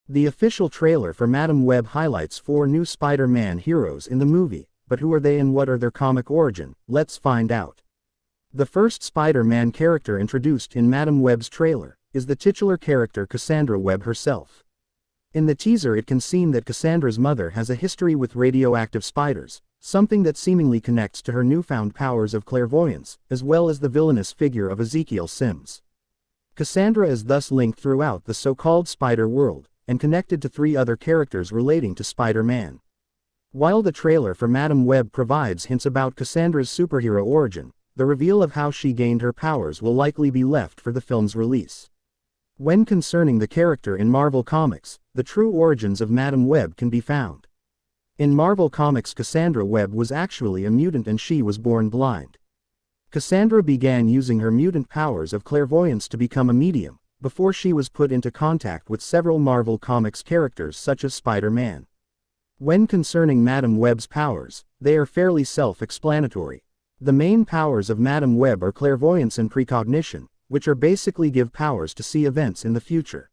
The official trailer for Madam Web highlights 4 new Spider-Man heroes in the movie, but who are they and what are their comic origin? Let's find out. The first Spider-Man character introduced in Madam Web's trailer is the titular character Cassandra Webb herself. In the teaser it can seem that Cassandra's mother has a history with radioactive spiders, something that seemingly connects to her newfound powers of clairvoyance, as well as the villainous figure of Ezekiel Sims. Cassandra is thus linked throughout the so-called spider world, and connected to 3 other characters relating to Spider-Man. While the trailer for Madam Web provides hints about Cassandra's superhero origin, the reveal of how she gained her powers will likely be left for the film's release. When concerning the character in Marvel Comics, the true origins of Madam Web can be found. In Marvel Comics, Cassandra Webb was actually a mutant and she was born blind. Cassandra began using her mutant powers of clairvoyance to become a medium, before she was put into contact with several Marvel Comics characters such as Spider-Man. When concerning Madam Web's powers, they are fairly self-explanatory. The main powers of Madam Web are clairvoyance and precognition, which are basically give powers to see events in the future.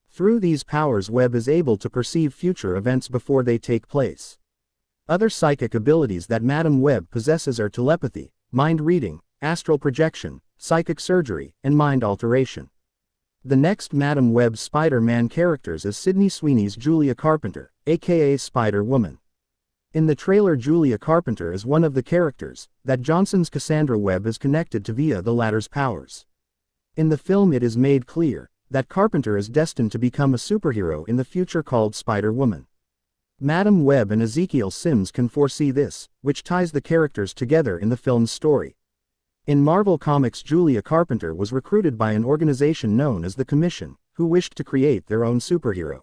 Through these powers, Webb is able to perceive future events before they take place. Other psychic abilities that Madam Web possesses are telepathy, mind reading, astral projection, psychic surgery, and mind alteration. The next Madam Web Spider-Man characters is Sydney Sweeney's Julia Carpenter, aka Spider-Woman. In the trailer, Julia Carpenter is one of the characters that Johnson's Cassandra Webb is connected to via the latter's powers. In the film it is made clear that Carpenter is destined to become a superhero in the future called Spider-Woman. Madam Web and Ezekiel Sims can foresee this, which ties the characters together in the film's story. In Marvel Comics, Julia Carpenter was recruited by an organization known as the Commission, who wished to create their own superhero.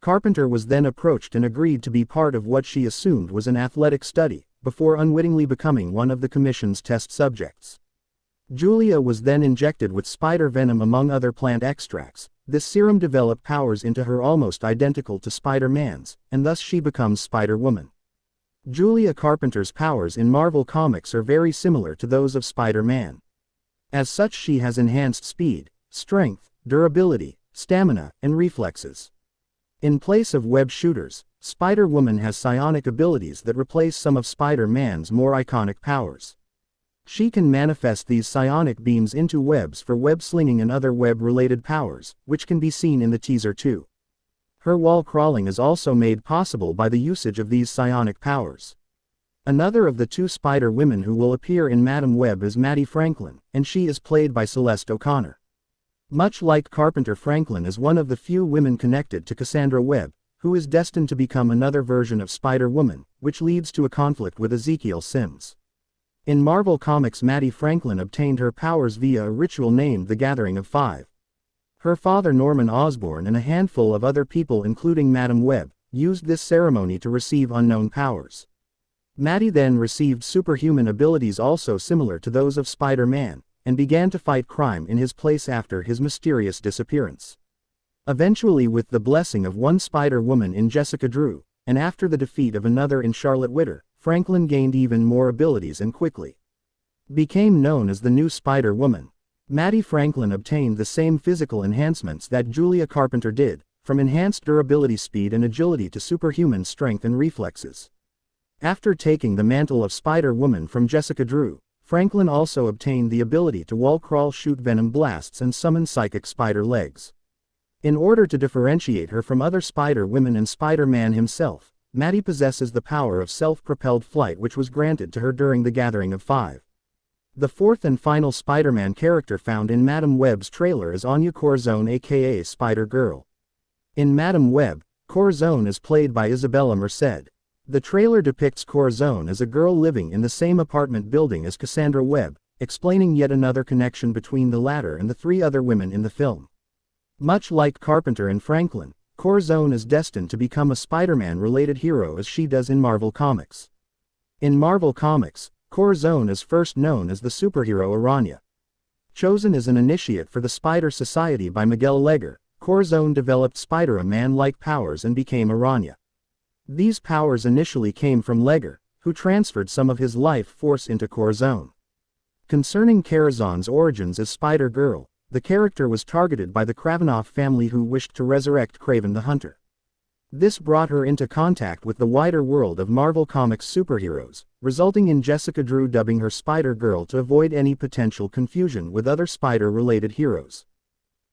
Carpenter was then approached and agreed to be part of what she assumed was an athletic study, before unwittingly becoming one of the Commission's test subjects. Julia was then injected with spider venom among other plant extracts. This serum developed powers into her almost identical to Spider-Man's, and thus she becomes Spider-Woman. Julia Carpenter's powers in Marvel Comics are very similar to those of Spider-Man. As such, she has enhanced speed, strength, durability, stamina, and reflexes. In place of web shooters, Spider-Woman has psionic abilities that replace some of Spider-Man's more iconic powers. She can manifest these psionic beams into webs for web slinging and other web-related powers, which can be seen in the teaser too. Her wall crawling is also made possible by the usage of these psionic powers. Another of the 2 Spider-Women who will appear in Madam Web is Maddie Franklin, and she is played by Celeste O'Connor. Much like Carpenter, Franklin is one of the few women connected to Cassandra Webb, who is destined to become another version of Spider-Woman, which leads to a conflict with Ezekiel Sims. In Marvel Comics, Maddie Franklin obtained her powers via a ritual named the Gathering of 5. Her father Norman Osborn and a handful of other people, including Madam Web, used this ceremony to receive unknown powers. Maddie then received superhuman abilities also similar to those of Spider-Man, and began to fight crime in his place after his mysterious disappearance. Eventually, with the blessing of one Spider-Woman in Jessica Drew, and after the defeat of another in Charlotte Witter, Franklin gained even more abilities and quickly became known as the new Spider-Woman. Maddie Franklin obtained the same physical enhancements that Julia Carpenter did, from enhanced durability, speed and agility to superhuman strength and reflexes. After taking the mantle of Spider-Woman from Jessica Drew, Franklin also obtained the ability to wall crawl, shoot venom blasts and summon psychic spider legs. In order to differentiate her from other Spider-Women and Spider-Man himself, Maddie possesses the power of self-propelled flight, which was granted to her during the Gathering of 5. The 4th and final Spider-Man character found in Madam Web's trailer is Anya Corazon, aka Spider-Girl. In Madam Web, Corazon is played by Isabella Merced. The trailer depicts Corazon as a girl living in the same apartment building as Cassandra Webb, explaining yet another connection between the latter and the 3 other women in the film. Much like Carpenter and Franklin, Corazon is destined to become a Spider-Man-related hero as she does in Marvel Comics. In Marvel Comics, Corazon is first known as the superhero Aranya. Chosen as an initiate for the Spider Society by Miguel Leger, Corazon developed Spider-Man-like powers and became Aranya. These powers initially came from Leger, who transferred some of his life force into Corazon. Concerning Corazon's origins as Spider-Girl, the character was targeted by the Kravinoff family who wished to resurrect Kraven the Hunter. This brought her into contact with the wider world of Marvel Comics superheroes, resulting in Jessica Drew dubbing her Spider-Girl to avoid any potential confusion with other Spider-related heroes.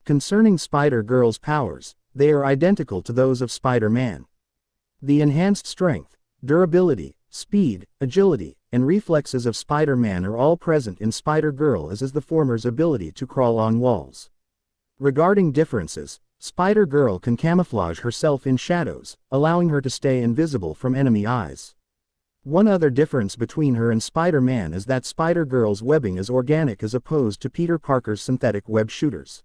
Concerning Spider-Girl's powers, they are identical to those of Spider-Man. The enhanced strength, durability, speed, agility, and reflexes of Spider-Man are all present in Spider-Girl, as is the former's ability to crawl on walls. Regarding differences, Spider-Girl can camouflage herself in shadows, allowing her to stay invisible from enemy eyes. One other difference between her and Spider-Man is that Spider-Girl's webbing is organic as opposed to Peter Parker's synthetic web shooters.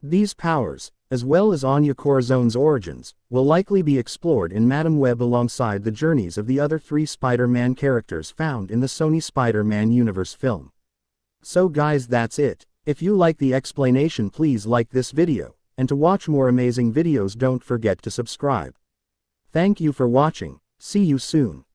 These powers, as well as Anya Corazone's origins, will likely be explored in Madame Web alongside the journeys of the other 3 Spider-Man characters found in the Sony Spider-Man Universe film. So guys, that's it. If you like the explanation, please like this video, and to watch more amazing videos don't forget to subscribe. Thank you for watching, see you soon.